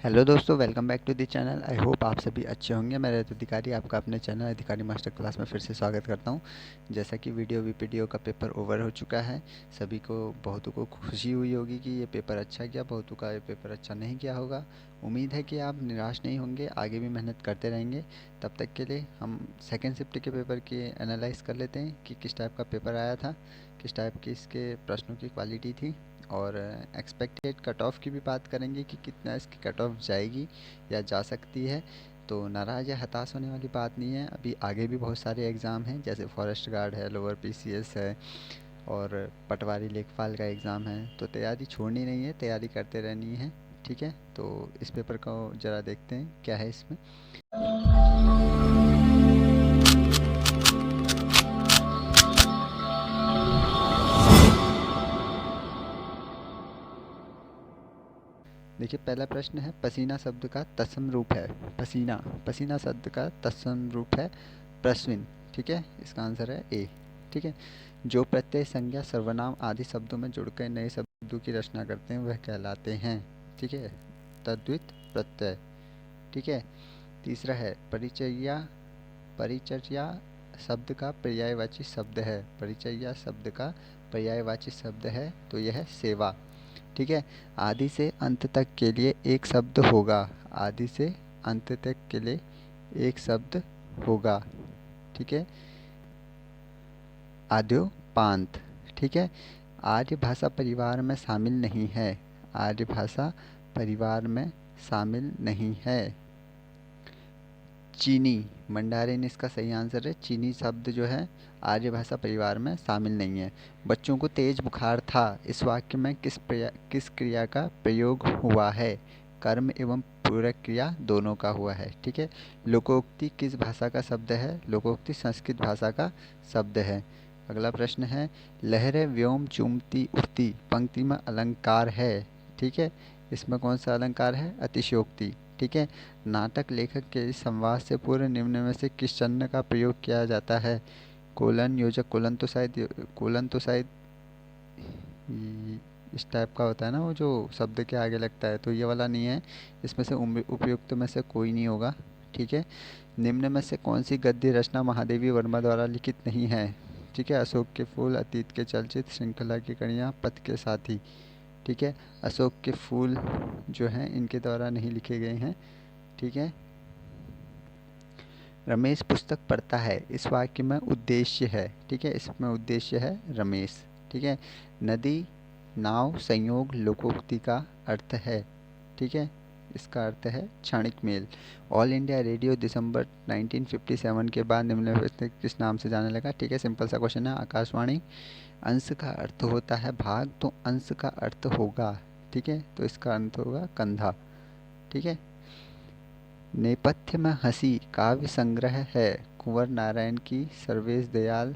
Hello दोस्तों, welcome back to the channel. I hope आप सभी अच्छे होंगे। मैं रजत अधिकारी आपका अपने चैनल अधिकारी मास्टर क्लास में फिर से स्वागत करता हूं। जैसा कि वीडियो का पेपर ओवर हो चुका है, सभी को बहुतों को खुशी हुई होगी कि ये पेपर अच्छा गया, बहुतों का ये पेपर अच्छा नहीं किया होगा। उम्मीद है कि आप निराश नहीं होंगे, आगे भी मेहनत करते रहेंगे। तब तक के लिए हम सेकेंड शिफ्ट के पेपर की एनालाइज कर लेते हैं कि किस टाइप का पेपर आया था, किस टाइप की इसके प्रश्नों की क्वालिटी थी, और एक्सपेक्टेड कट ऑफ की भी बात करेंगे कि कितना इसकी कट ऑफ जाएगी या जा सकती है। तो नाराज़ या हताश होने वाली बात नहीं है। अभी आगे भी बहुत सारे एग्ज़ाम हैं, जैसे फॉरेस्ट गार्ड है, लोअर पीसीएस है और पटवारी लेखपाल का एग्ज़ाम है। तो तैयारी छोड़नी नहीं है, तैयारी करते रहनी है। ठीक है, तो इस पेपर को ज़रा देखते हैं क्या है इसमें। देखिए, पहला प्रश्न है, पसीना शब्द का तत्सम रूप है। पसीना, पसीना शब्द का तत्सम रूप है प्रस्विन। ठीक है, इसका आंसर है ए। ठीक है, जो प्रत्यय, संज्ञा, सर्वनाम आदि शब्दों में जुड़कर नए शब्दों की रचना करते हैं वह कहलाते हैं। ठीक है, तद्वित प्रत्यय। ठीक है, तीसरा है, परिचर्या। परिचर्या शब्द का पर्यायवाची शब्द है। परिचर्या शब्द का पर्यायवाची शब्द है, तो यह है सेवा। ठीक है, आदि से अंत तक के लिए एक शब्द होगा। आदि से अंत तक के लिए एक शब्द होगा। ठीक है, आद्योपांत। ठीक है, आर्य भाषा परिवार में शामिल नहीं है। आर्य भाषा परिवार में शामिल नहीं है। चीनी, मंडारिन इसका सही आंसर है। चीनी शब्द जो है आर्य भाषा परिवार में शामिल नहीं है। बच्चों को तेज बुखार था, इस वाक्य में किस क्रिया का प्रयोग हुआ है? कर्म एवं पूरक क्रिया दोनों का हुआ है। ठीक है, लोकोक्ति किस भाषा का शब्द है? लोकोक्ति संस्कृत भाषा का शब्द है। अगला प्रश्न है, लहरें व्योम चूमती उठती पंक्ति में अलंकार है। ठीक है, इसमें कौन सा अलंकार है? अतिशयोक्ति। ठीक है, नाटक लेखक के इस संवाद से पूर्व निम्न में से किस चिन्ह का प्रयोग किया जाता है? कोलन, योजक। कोलन तो शायद इस टाइप का होता है ना, वो जो शब्द के आगे लगता है, तो ये वाला नहीं है। इसमें से उपयुक्त में से कोई नहीं होगा। ठीक है, निम्न में से कौन सी गद्य रचना महादेवी वर्मा द्वारा लिखित नहीं है? ठीक है, अशोक के फूल, अतीत के चलचित्र, श्रृंखला की कड़ियाँ, पथ के साथी। ठीक है, अशोक के फूल जो हैं इनके द्वारा नहीं लिखे गए हैं। ठीक है, रमेश पुस्तक पढ़ता है, इस वाक्य में उद्देश्य है। ठीक है, इसमें उद्देश्य है रमेश। ठीक है, नदी, नाव, संयोग लोकोक्ति का अर्थ है। ठीक है, इसका अर्थ है क्षणिक मेल। ऑल इंडिया रेडियो दिसंबर 1957 के बाद निम्नलिखित किस नाम से जाने लगा? ठीक है, सिंपल सा क्वेश्चन है, आकाशवाणी। अंश का अर्थ होता है भाग, तो अंश का अर्थ होगा, ठीक है, तो इसका अर्थ होगा कंधा। ठीक है, नेपथ्य में हंसी काव्य संग्रह है कुंवर नारायण की, सर्वेश दयाल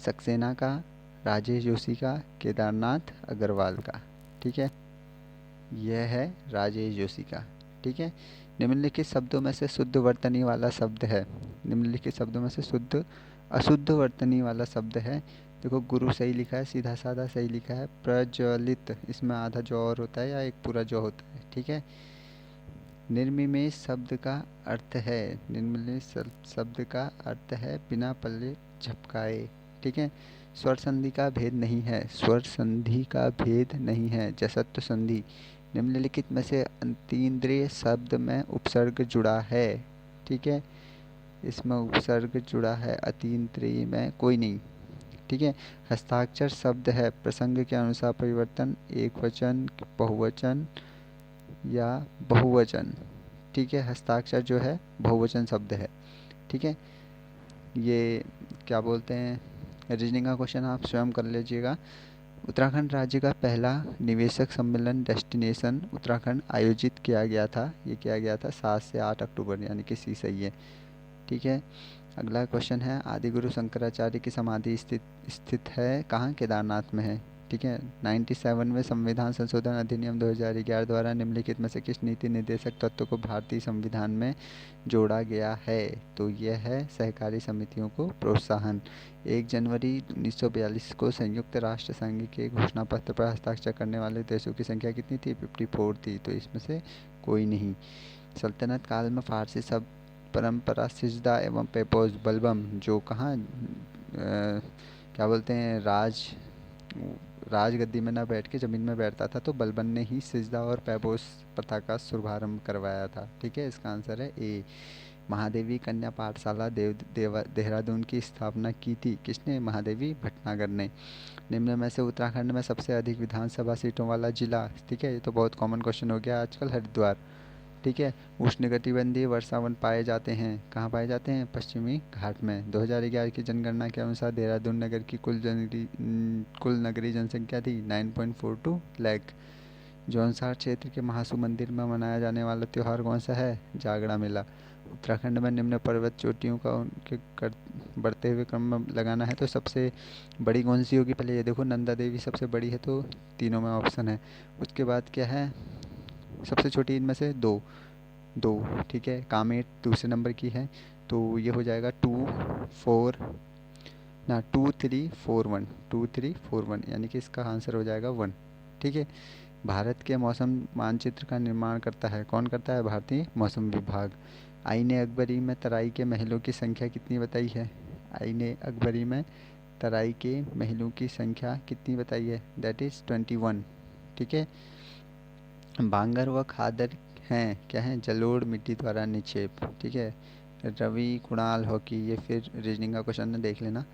सक्सेना का, राजेश जोशी का, केदारनाथ अग्रवाल का। ठीक है, यह है राजेश जोशी का। ठीक है, निम्नलिखित शब्दों में से शुद्ध वर्तनी वाला शब्द है। निम्नलिखित शब्दों में से शुद्ध अशुद्ध वर्तनी वाला शब्द है। देखो, गुरु सही लिखा है, सीधा साधा सही लिखा है। प्रज्वलित, इसमें आधा जौ और होता है या एक पूरा जौ होता है। ठीक है, निर्मिमेष शब्द का अर्थ है, निर्मिमेष शब्द का अर्थ है बिना पल्ले झपकाए। ठीक है, स्वर संधि का भेद नहीं है। स्वर संधि का भेद नहीं है। जसत्व संधि, निम्नलिखित में से अंतीन्द्रिय शब्द में उपसर्ग जुड़ा है। ठीक है, इसमें उपसर्ग जुड़ा है, अतीन्द्रिय में कोई नहीं। ठीक है, हस्ताक्षर शब्द है, प्रसंग के अनुसार परिवर्तन, एक वचन, बहुवचन या बहुवचन। ठीक है, हस्ताक्षर जो है बहुवचन शब्द है। ठीक है, ये क्या बोलते हैं, रीजनिंग का क्वेश्चन आप स्वयं कर लीजिएगा। उत्तराखंड राज्य का पहला निवेशक सम्मेलन डेस्टिनेशन उत्तराखंड आयोजित किया गया था। ये किया गया था 7 से 8 अक्टूबर, यानी कि सी सही है। ठीक है, अगला क्वेश्चन है, आदिगुरु शंकराचार्य की समाधि स्थित है कहाँ? केदारनाथ में है। ठीक है। 97 में संविधान संशोधन अधिनियम 2011 द्वारा निम्नलिखित में से किस नीति निर्देशक तत्व को भारतीय संविधान में जोड़ा गया है? तो यह है सहकारी समितियों को प्रोत्साहन। 1 जनवरी 1942 को संयुक्त राष्ट्र संघ के घोषणा पत्र पर हस्ताक्षर करने वाले देशों की संख्या कितनी थी? 54 थी, तो इसमें से कोई नहीं। सल्तनत काल में फारसी शब्द परंपरा सिजदा एवं पेपोज बलबम, जो कहाँ क्या बोलते हैं, राजगद्दी में ना बैठ के ज़मीन में बैठता था, तो बलबन ने ही सिजदा और पैबोस प्रथा का शुभारंभ करवाया था। ठीक है, इसका आंसर है ए। महादेवी कन्या पाठशाला देहरादून की स्थापना की थी किसने? महादेवी भटनागर ने। निम्न में से उत्तराखंड में सबसे अधिक विधानसभा सीटों वाला जिला? ठीक है, ये तो बहुत कॉमन क्वेश्चन हो गया आजकल। हरिद्वार। ठीक है। उष्णकटिबंधीय वर्षावन पाए जाते हैं, कहाँ पाए जाते हैं? पश्चिमी घाट में। 2011 की जनगणना के अनुसार देहरादून नगर की कुल नगरीय जनसंख्या थी 9.42 लाख। जौनसार क्षेत्र के महासू मंदिर में मनाया जाने वाला त्यौहार कौन सा है? जागरा मेला। उत्तराखंड में निम्न पर्वत चोटियों का उनके बढ़ते हुए क्रम में लगाना है, तो सबसे बड़ी कौन सी होगी? पहले ये देखो, नंदा देवी सबसे बड़ी है, तो तीनों में ऑप्शन है। उसके बाद क्या है? सबसे छोटी इनमें से दो दो ठीक है। कामेट दूसरे नंबर की है, तो ये हो जाएगा 2 3 4 1, यानी कि इसका आंसर हो जाएगा 1। ठीक है। भारत के मौसम मानचित्र का निर्माण करता है कौन? करता है भारतीय मौसम विभाग। आईने अकबरी में तराई के महलों की संख्या कितनी बताई है? आईने अकबरी में तराई के महलों की संख्या कितनी बताई है? That is 21। ठीक है। बांगर व खादर हैं क्या हैं? जलोढ़ मिट्टी द्वारा निक्षेप। ठीक है। रवि कुणाल हॉकी, ये फिर रीजनिंग का क्वेश्चन है, देख लेना।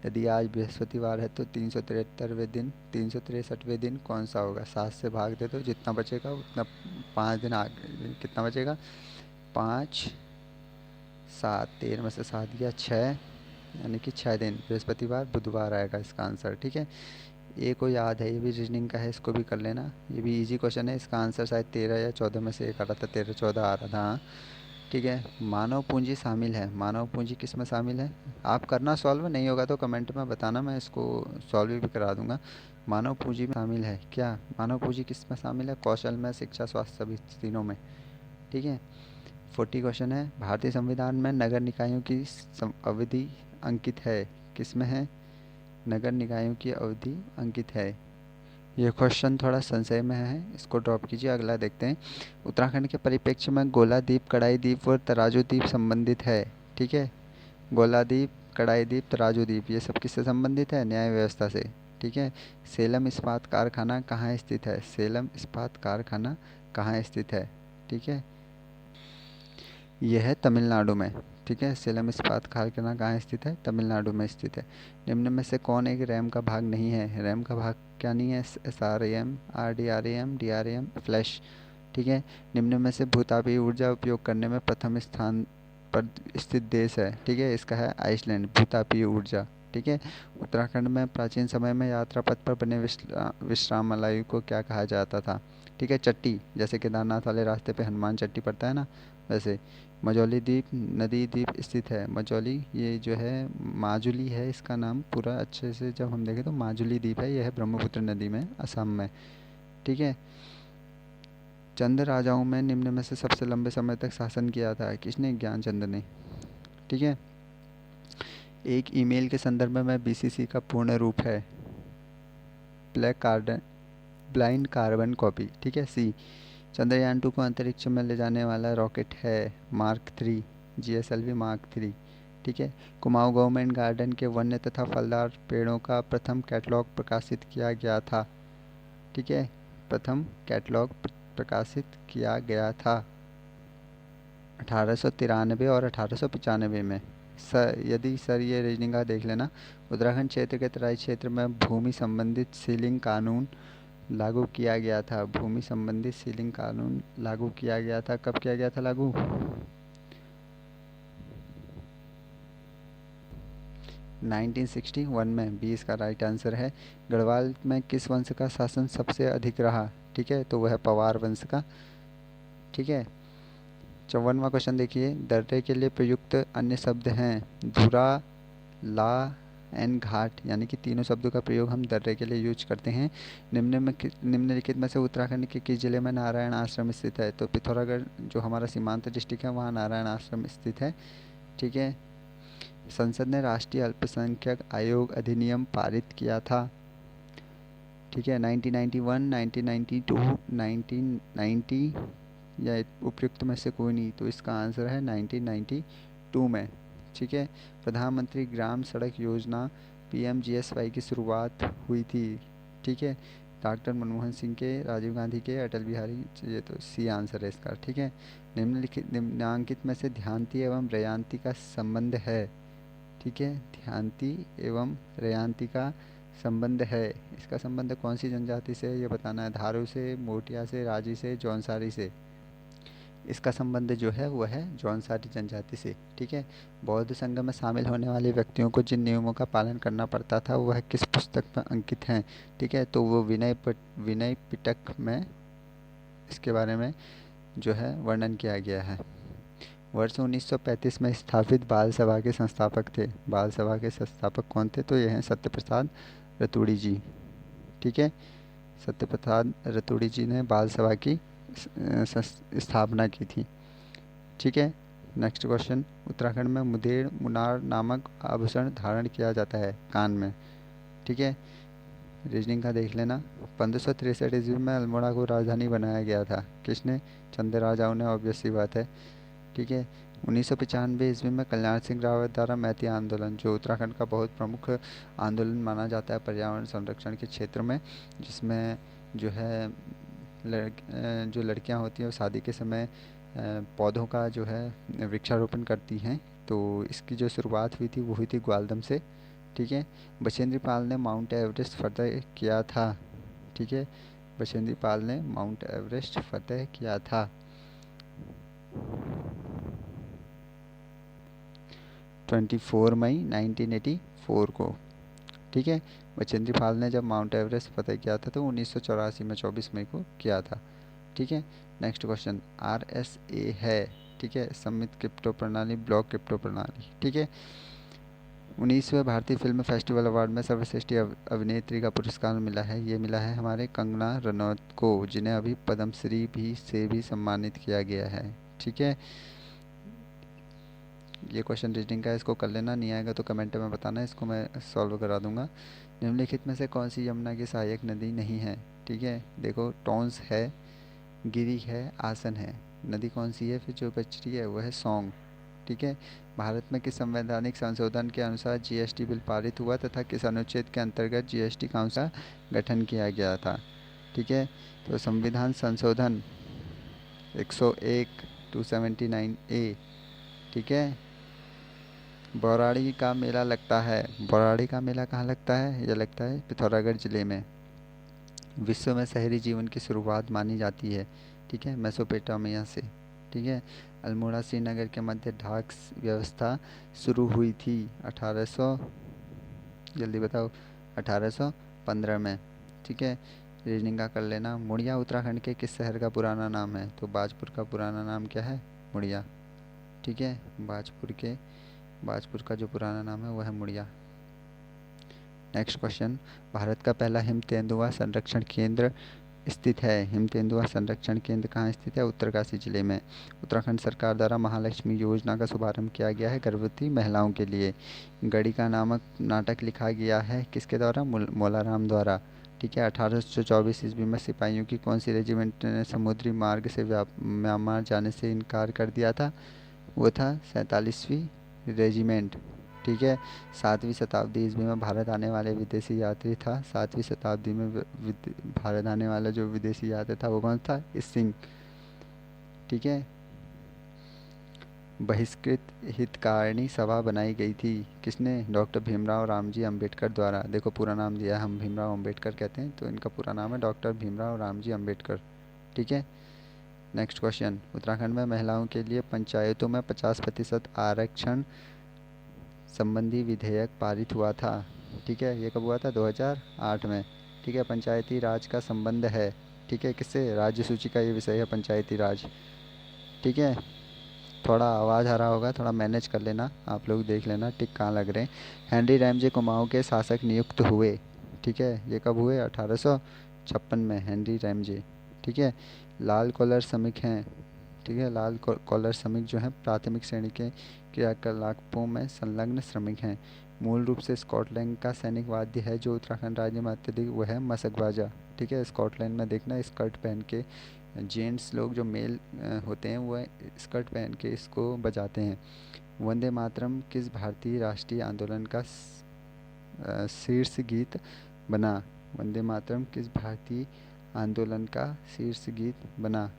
यदि आज बृहस्पतिवार है तो 363वें दिन कौन सा होगा? 7 से भाग दे दो, जितना बचेगा उतना 5 दिन आगे। कितना बचेगा? 5 7, 13 में से 7 गया 6, यानी कि 6 दिन। बृहस्पतिवार बुधवार आएगा इसका आंसर। ठीक है। ये को याद है, ये भी रीजनिंग का है, इसको भी कर लेना। ये भी इजी क्वेश्चन है, इसका आंसर शायद 13 या 14 में से एक आ रहा था, 13-14 आ रहा था। हाँ। ठीक है। मानव पूंजी शामिल है, मानव पूंजी किस में शामिल है? आप करना सॉल्व, नहीं होगा तो कमेंट में बताना, मैं इसको सॉल्व भी करा दूंगा। मानव पूंजी में शामिल है क्या? मानव पूंजी किस में शामिल है? कौशल में, शिक्षा, स्वास्थ्य, सभी तीनों में। ठीक है। 40 क्वेश्चन है। भारतीय संविधान में नगर निकायों की अवधि अंकित है, किस में है? नगर निकायों की अवधि अंकित है। ये क्वेश्चन थोड़ा संशय में है, इसको ड्रॉप कीजिए, अगला देखते हैं। उत्तराखंड के परिप्रेक्ष्य में गोला द्वीप, कड़ाई द्वीप और तराजू द्वीप संबंधित है। ठीक है। गोला द्वीप, कड़ाई द्वीप, तराजू द्वीप, ये सब किससे संबंधित है? न्याय व्यवस्था से। ठीक है। सेलम इस्पात कारखाना कहाँ स्थित है? सेलम इस्पात कारखाना कहाँ स्थित है? ठीक है। यह है तमिलनाडु में। ठीक है। सेलम इस्पात कारखाना कहाँ स्थित है? तमिलनाडु में स्थित है। निम्न में से कौन एक रैम का भाग नहीं है? रैम का भाग क्या नहीं है? SRAM, RDRAM, DRAM, flash. ठीक है। निम्न में से भूतापीय ऊर्जा उपयोग करने में प्रथम स्थान पर स्थित देश है? ठीक है, इसका है आइसलैंड, भूतापीय ऊर्जा। ठीक है। उत्तराखंड में प्राचीन समय में यात्रा पथ पर बने विश्रामालय को क्या कहा जाता था? ठीक है, चट्टी, जैसे केदारनाथ वाले रास्ते पे हनुमान चट्टी पड़ता है ना, वैसे। मजौली द्वीप नदी द्वीप स्थित है? मजौली, ये जो है माजुली है इसका नाम पूरा, अच्छे से जब हम देखें तो माजुली द्वीप है, यह है ब्रह्मपुत्र नदी में, असम में। ठीक है। चंद राजाओं में निम्न में से सबसे लंबे समय तक शासन किया था, किसने? ज्ञानचंद ने। ठीक है। एक ईमेल के संदर्भ में BCC का पूर्ण रूप है? Black carbon blind carbon copy. ठीक है। सी। चंद्रयान 2 को अंतरिक्ष में ले जाने वाला रॉकेट है? Mark 3, GSLV mark 3। ठीक है। कुमाऊं गवर्नमेंट गार्डन के वन्य तथा फलदार पेड़ों का प्रथम कैटलॉग प्रकाशित किया गया था? ठीक है। प्रथम कैटलॉग प्रकाशित किया गया था 1893 और 1895 में। सर, यदि सर ये रीजनिंग का देख लेना। उत्तराखंड क्षेत्र के तराई क्षेत्र में भूमि संबंधित सीलिंग कानून लागू किया गया था? भूमि संबंधित सीलिंग कानून लागू किया गया था, कब किया गया था लागू? 1961 में, 20 का राइट आंसर है। गढ़वाल में किस वंश का शासन सबसे अधिक रहा? ठीक है, तो वह है पवार वंश का। ठीक है। 54वां क्वेश्चन देखिए। दर्रे के लिए प्रयुक्त अन्य शब्द हैं? धुरा, ला, एंड घाट, यानी कि तीनों शब्दों का प्रयोग हम दर्रे के लिए यूज करते हैं। निम्नलिखित में से उत्तराखंड के किस जिले में नारायण आश्रम स्थित है? तो पिथौरागढ़ जो हमारा सीमांत डिस्ट्रिक्ट है वहाँ नारायण आश्रम स्थित है। ठीक है। संसद ने राष्ट्रीय अल्पसंख्यक आयोग अधिनियम पारित किया था। ठीक है, 1991, 1992, 1990 या उपयुक्त में से कोई नहीं, तो इसका आंसर है 1992 में। ठीक है। प्रधानमंत्री ग्राम सड़क योजना PMGSY की शुरुआत हुई थी। ठीक है, डॉक्टर मनमोहन सिंह के, राजीव गांधी के, अटल बिहारी, ये तो सी आंसर है इसका। ठीक है। निम्नांकित में से ध्यानती एवं रेयांती का संबंध है? ठीक है, ध्यानती एवं रेयांती का संबंध है। इसका संबंध कौन सी जनजाति से है ये बताना है। धारू से, मोटिया से, राजी से, जौनसारी से। इसका संबंध जो है वो है जौनसारी जनजाति से। ठीक है। बौद्ध संघ में शामिल होने वाले व्यक्तियों को जिन नियमों का पालन करना पड़ता था वह किस पुस्तक में अंकित हैं? ठीक है, तो वो विनय पिटक में इसके बारे में जो है वर्णन किया गया है। वर्ष 1935 में स्थापित बाल सभा के संस्थापक थे। बाल सभा के संस्थापक कौन थे? तो ये हैं सत्यप्रसाद रतूड़ी जी। ठीक है, सत्यप्रसाद रतूड़ी जी ने बाल सभा की स्थापना की थी। ठीक है। नेक्स्ट क्वेश्चन, उत्तराखंड में मुदेड़ मुनार नामक आभूषण धारण किया जाता है कान में। ठीक है, रीजनिंग का देख लेना। 1563 ईस्वी में अल्मोड़ा को राजधानी बनाया गया था। किसने? चंद राजाओं ने, ऑब्वियस सी बात है। ठीक है। 1995 ईस्वी में कल्याण सिंह रावत द्वारा मैती आंदोलन, जो उत्तराखंड का बहुत प्रमुख आंदोलन माना जाता है पर्यावरण संरक्षण के क्षेत्र में, जिसमें जो है जो लड़कियां होती हैं वो शादी के समय पौधों का जो है वृक्षारोपण करती हैं। तो इसकी जो शुरुआत हुई थी वो हुई थी ग्वालदम से। ठीक है। बछेंद्री पाल ने माउंट एवरेस्ट फतेह किया था। ठीक है, बछेंद्री पाल ने माउंट एवरेस्ट फतेह किया था। 24 मई 1984 को। ठीक है, बछेंद्री पाल ने जब माउंट एवरेस्ट फतेह किया था तो 1984 में 24 मई को किया था। ठीक है। नेक्स्ट क्वेश्चन, RSA है। ठीक है, सममित क्रिप्टो प्रणाली, ब्लॉक क्रिप्टो प्रणाली। ठीक है। 19वें भारतीय फिल्म फेस्टिवल अवार्ड में सर्वश्रेष्ठ अभिनेत्री का पुरस्कार मिला है। ये मिला है हमारे कंगना रनौत को, जिन्हें अभी पद्मश्री से भी सम्मानित किया गया है। ठीक है, ये क्वेश्चन रीजनिंग का है, इसको कर लेना। नहीं आएगा तो कमेंट में बताना, इसको मैं सॉल्व करा दूंगा। निम्नलिखित में से कौन सी यमुना की सहायक नदी नहीं है? ठीक है, देखो, टॉन्स है, गिरी है, आसन है। नदी कौन सी है फिर जो बच रही है? वो है सोंग। ठीक है। भारत में किस संवैधानिक संशोधन के अनुसार GST बिल पारित हुआ तथा किस अनुच्छेद के अंतर्गत GST काउंसिल का गठन किया गया था? ठीक है, तो संविधान संशोधन 101 279A। ठीक है। बौराड़ी का मेला लगता है। बौराड़ी का मेला कहाँ लगता है? यह लगता है पिथौरागढ़ जिले में। विश्व में शहरी जीवन की शुरुआत मानी जाती है। ठीक है, मेसोपोटामिया से। ठीक है। अल्मोड़ा श्रीनगर के मध्य डाक व्यवस्था शुरू हुई थी 1800, जल्दी बताओ, 1815 में। ठीक है, रीजनिंग का कर लेना। मुड़िया उत्तराखंड के किस शहर का पुराना नाम है? तो बाजपुर का पुराना नाम क्या है? मुड़िया। ठीक है, बाजपुर का जो पुराना नाम है वो है मुड़िया। नेक्स्ट क्वेश्चन, भारत का पहला हिम तेंदुआ संरक्षण केंद्र स्थित है। हिम तेंदुआ संरक्षण केंद्र कहाँ स्थित है? उत्तरकाशी जिले में। उत्तराखंड सरकार द्वारा महालक्ष्मी योजना का शुभारंभ किया गया है गर्भवती महिलाओं के लिए। गढ़ी नामक नाटक लिखा गया है किसके द्वारा? मोलाराम द्वारा। ठीक है। 1824 ईस्वी में सिपाहियों की कौन सी रेजिमेंट ने समुद्री मार्ग से म्यांमार जाने से इनकार कर दिया था? वो था 47वीं रेजिमेंट। ठीक है। 7वीं शताब्दी ईस्वी में भारत आने वाले विदेशी यात्री था। 7वीं शताब्दी में भारत आने वाला जो विदेशी यात्री था वो कौन था? सिंह। ठीक है। बहिष्कृत हितकारिणी सभा बनाई गई थी किसने? डॉक्टर भीमराव रामजी अम्बेडकर द्वारा। देखो पूरा नाम दिया है, हम भीमराव अम्बेडकर कहते हैं, तो इनका पूरा नाम है डॉक्टर भीमराव रामजी अम्बेडकर। ठीक है। नेक्स्ट क्वेश्चन, उत्तराखंड में महिलाओं के लिए पंचायतों में 50% आरक्षण संबंधी विधेयक पारित हुआ था। ठीक है, ये कब हुआ था? 2008 में। ठीक है। पंचायती राज का संबंध है, ठीक है, किससे? राज्य सूची का ये विषय है, पंचायती राज। ठीक है, थोड़ा आवाज़ आ रहा होगा, थोड़ा मैनेज कर लेना, आप लोग देख लेना टिक कहाँ लग रहे हैं। हेनरी रैमजे कुमाऊँ के शासक नियुक्त हुए। ठीक है, ये कब हुए? 1856 में हेनरी रैमजे। ठीक है। लाल कॉलर श्रमिक हैं। ठीक है, लाल कॉलर श्रमिक जो हैं प्राथमिक श्रेणी के क्रियाकलापों में संलग्न श्रमिक हैं। मूल रूप से स्कॉटलैंड का सैनिक वाद्य है जो उत्तराखंड राज्य में अत्यधिक, वह है मसकबाजा। ठीक है, स्कॉटलैंड में देखना स्कर्ट पहन के जेंट्स लोग जो मेल होते हैं वह स्कर्ट पहन के इसको बजाते हैं। वंदे मातरम किस भारतीय राष्ट्रीय आंदोलन का शीर्ष गीत बना? वंदे मातरम किस भारतीय आंदोलन का शीर्ष गीत बना?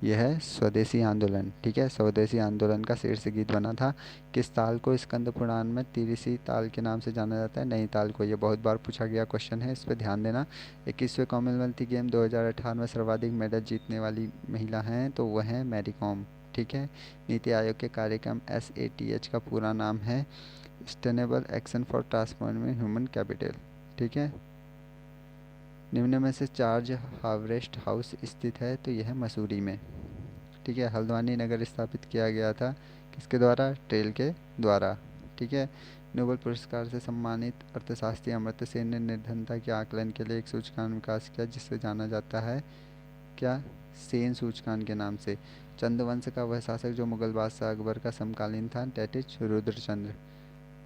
यह है स्वदेशी आंदोलन। ठीक है, स्वदेशी आंदोलन का शीर्ष गीत बना था। किस ताल को स्कंद पुराण में तिरसी ताल के नाम से जाना जाता है? नई ताल को। ये बहुत बार पूछा गया क्वेश्चन है, इस पर ध्यान देना। 21वें कॉमनवेल्थ गेम 2018 में सर्वाधिक मेडल जीतने वाली महिला हैं तो वह हैं मैरी कॉम। ठीक है। नीति आयोग के कार्यक्रम SATH का पूरा नाम है sustainable action for transforming human capital. ठीक है। निम्न में से चार्ज हावरेस्ट हाउस स्थित है तो यह मसूरी में। ठीक है। हल्द्वानी नगर स्थापित किया गया था किसके द्वारा? टेल के द्वारा। ठीक है। नोबेल पुरस्कार से सम्मानित अर्थशास्त्री अमर्त्य सेन ने निर्धनता के आकलन के लिए एक सूचकांक विकास किया जिसे जाना जाता है क्या? सेन सूचकांक के नाम से। चंद्रवंश का वह शासक जो मुगल बादशाह अकबर का समकालीन था? Date is Rudrachandra.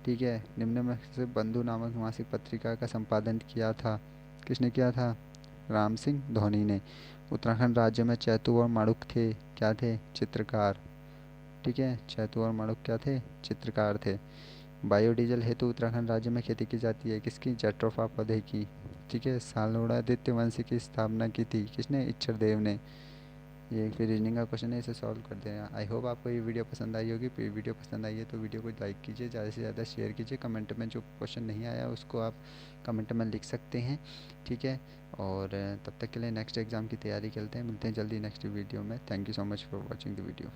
ठीक है। निम्न में से बंधु नामक मासिक पत्रिका का संपादन किया था? किसने किया था? राम सिंह धोनी ने। उत्तराखंड राज्य में चैतू और माणूक थे, क्या थे? चित्रकार। ठीक है, चैतू और माणूक क्या थे? चित्रकार थे। बायोडीजल हेतु उत्तराखंड राज्य में खेती की जाती है किसकी? जट्रोफा पौधे की। ठीक है। सालोड़ादित्य वंश की स्थापना की थी किसने? इच्छर देव ने। ये फिर रीजनिंग का क्वेश्चन है, इसे सॉल्व कर देना। आई होप आपको ये वीडियो पसंद आई होगी। वीडियो पसंद आई है तो वीडियो को लाइक कीजिए, ज़्यादा से ज़्यादा शेयर कीजिए। कमेंट में जो क्वेश्चन नहीं आया उसको आप कमेंट में लिख सकते हैं। ठीक है। और तब तक के लिए नेक्स्ट एग्ज़ाम की तैयारी करते हैं। मिलते हैं जल्दी नेक्स्ट वीडियो में। Thank you so much for watching the video.